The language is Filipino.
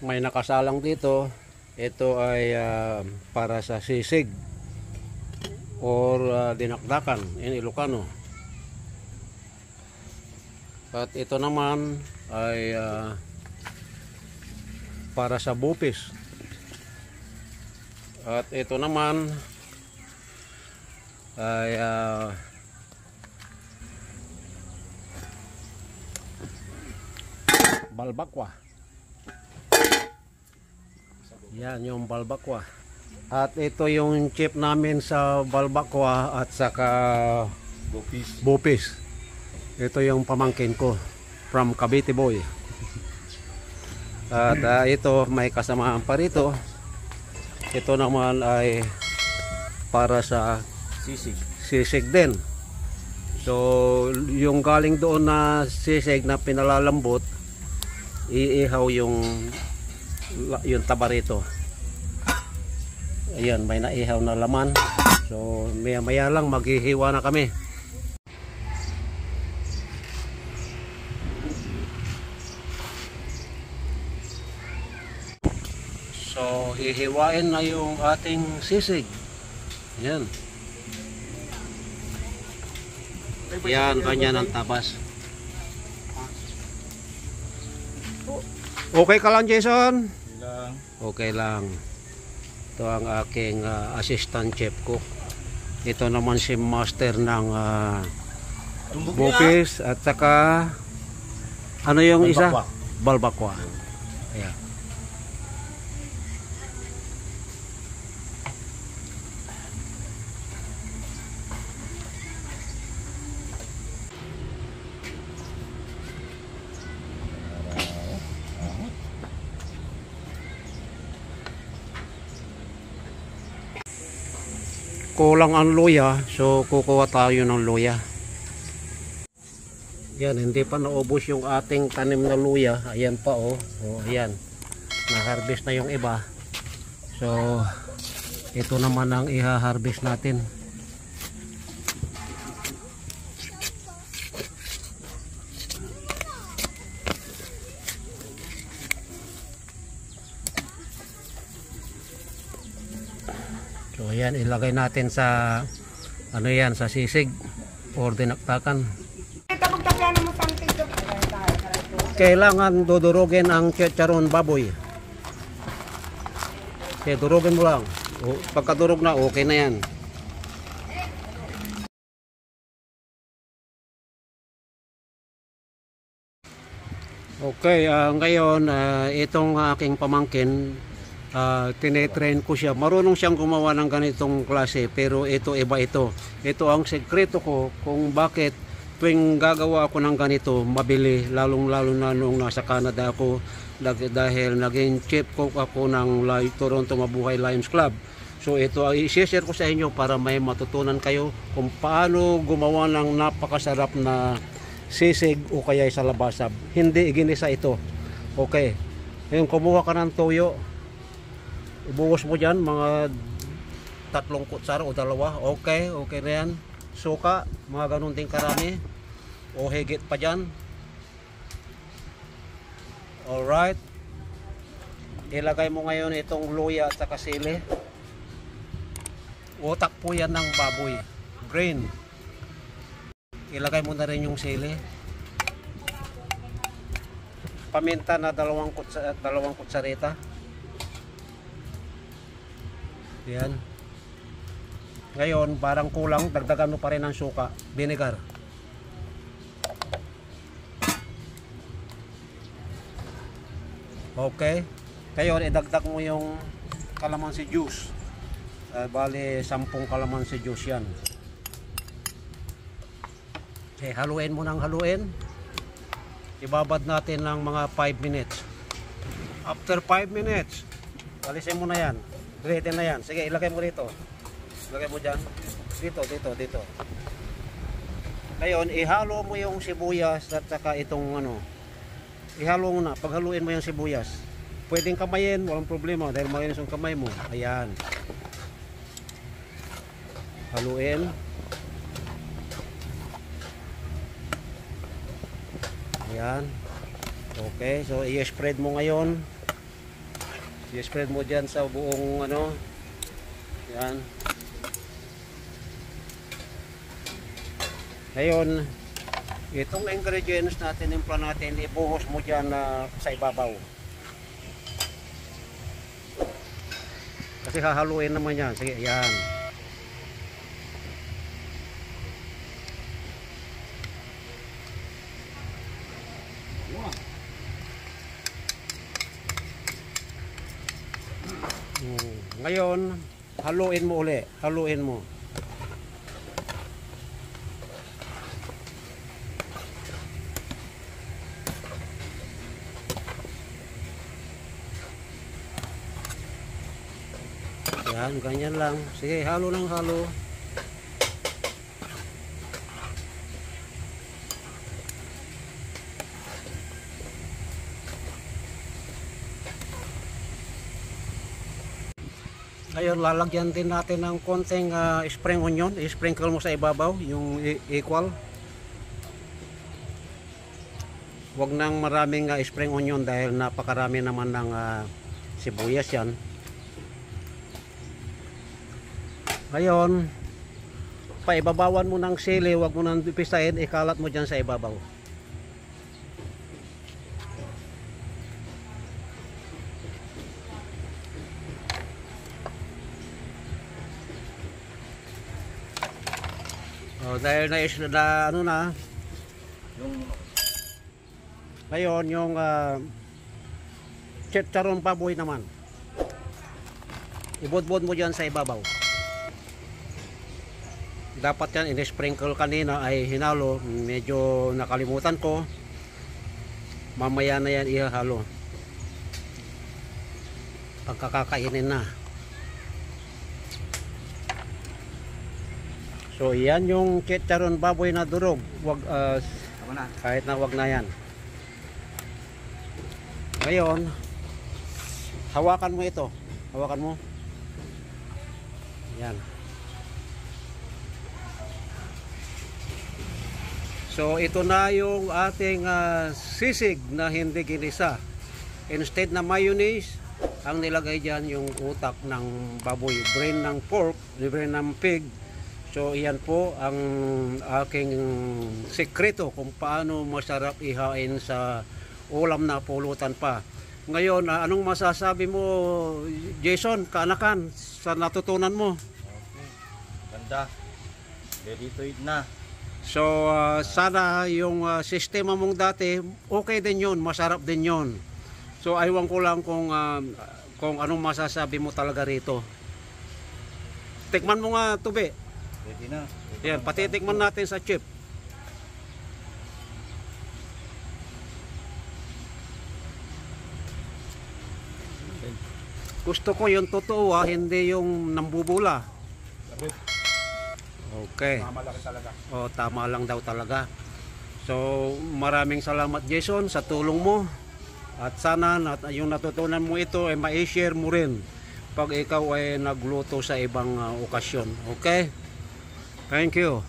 may nakasalang dito. Ito ay para sa sisig or dinakdakan in Ilocano. At ito naman ay para sa bupis. At ito naman ay balbakwa. Yan yung balbakwa. At ito yung chip namin sa balbakwa at saka bupis. Ito yung pamangkin ko from Cavite Boy. At ito may kasamaan pa rito. Ito naman ay para sa sisig din. So yung galing doon na sisig na pinalalambot, iihaw yung taba rito. Ayan, may naihaw na laman. So maya maya lang maghihiwa na kami. So hihiwain na yung ating sisig. Ayan. Yan, ganyan ang tabas. Okay ka lang, Jason? Okay lang. Ito ang aking assistant chef cook. Ito naman si master ng bupis at saka ano yung isa? Balbakwa. Ayan. Kulang ang luya, so kukuha tayo ng luya. Yan, hindi pa naubos yung ating tanim na luya. Ayan pa oh. Oh, ayan. Na-harvest na yung iba. So ito naman ang iha-harvest natin. So ayan, ilagay natin sa ano yan, sa sisig or dinaktakan. Kailangan dudurugin ang chicharon baboy. Kaya durugin mo lang. Pagkadurog na, okay na yan. Okay, ngayon itong aking pamangkin, tinetrain ko siya. Marunong siyang gumawa ng ganitong klase, pero ito iba ito. Ito ang sekreto ko kung bakit tuwing gagawa ako ng ganito mabili, lalong lalo na nung nasa Canada ako, dahil naging chef cook ako ng Toronto Mabuhay Lions Club. So ito ay i-share ko sa inyo para may matutunan kayo kung paano gumawa ng napakasarap na sisig o kaya sa labasab. Hindi iginisa ito. Okay, ngayon kumuha ka ng toyo, ibuhos mo dyan mga 3 kutsara o 2. Okay, okay na yan. Suka, mga ganun din karami o higit pa dyan. Alright, ilagay mo ngayon itong luya at saka sili. Utak po yan ng baboy, brain. Ilagay mo na rin yung sili. Paminta na 2 kutsarita. Yan. Ngayon, parang kulang, dagdagan mo pa rin ng suka, vinegar. Okay. Ngayon, idagdag mo yung kalamansi juice. Bali, 10 kalamansi juice yan. Okay, haluin mo ng haluin. Ibabad natin ng mga 5 minutes. After 5 minutes, alisin mo na yan. Ready na yan. Sige, ilagay mo rito. Ilagay mo dyan. Dito. Ngayon, ihalo mo yung sibuyas at saka itong ano. Ihalo mo na. Paghaluin mo yung sibuyas. Pwedeng kamayin, walang problema dahil malinis yung kamay mo. Ayan. Haluin. Ayan. Okay, so i-spread mo ngayon I-spread mo dyan sa buong ano. Yan. Ngayon, itong ingredients natin, impla natin, ibuhos mo dyan sa ibabaw. Kasi hahaluin naman yan. Sige, yan. Ngayon, haluin mo uli. Haluin mo. Yan, ganyan lang. Sige, halo ng halo. Ngayon, lalagyan din natin ng konting spring onion. I-sprinkle mo sa ibabaw, yung equal. Huwag nang maraming spring onion dahil napakarami naman ng sibuyas yan. Ngayon, paibabawan mo ng sili, huwag mo nang pistahin, ikalat mo dyan sa ibabaw. Dahil na ano na ngayon yung chicharon baboy naman, ibudbud mo dyan sa ibabaw. Dapat yan in-sprinkle kanina ay hinalo, medyo nakalimutan ko, mamaya na yan ihalo pagkakakainin na. So yan yung chicharon baboy na durog. Wag kahit na wag na yan. Ngayon, hawakan mo ito. Hawakan mo. Yan. So ito na yung ating sisig na hindi ginisa. Instead na mayonnaise, ang nilagay dyan yung utak ng baboy, brain ng pork, brain ng pig. So iyan po ang aking sekreto kung paano masarap ihain sa ulam na pulutan pa. Ngayon, anong masasabi mo, Jason, kaanakan, sa natutunan mo? Okay. Ganda. Ready to eat na. So sana yung sistema mong dati, okay din yun, masarap din yun. So aywan ko lang kung anong masasabi mo talaga rito. Tikman mo nga, Tube. Ready na. Yan, patitikman natin sa chip. Gusto ko yung totoo, hindi yung nambubula. Okay. Malaki talaga. O, tama lang daw talaga. So, maraming salamat, Jason, sa tulong mo. At sana yung natutunan mo ito ay ma-share mo rin pag ikaw ay nagluto sa ibang okasyon. Okay? Thank you.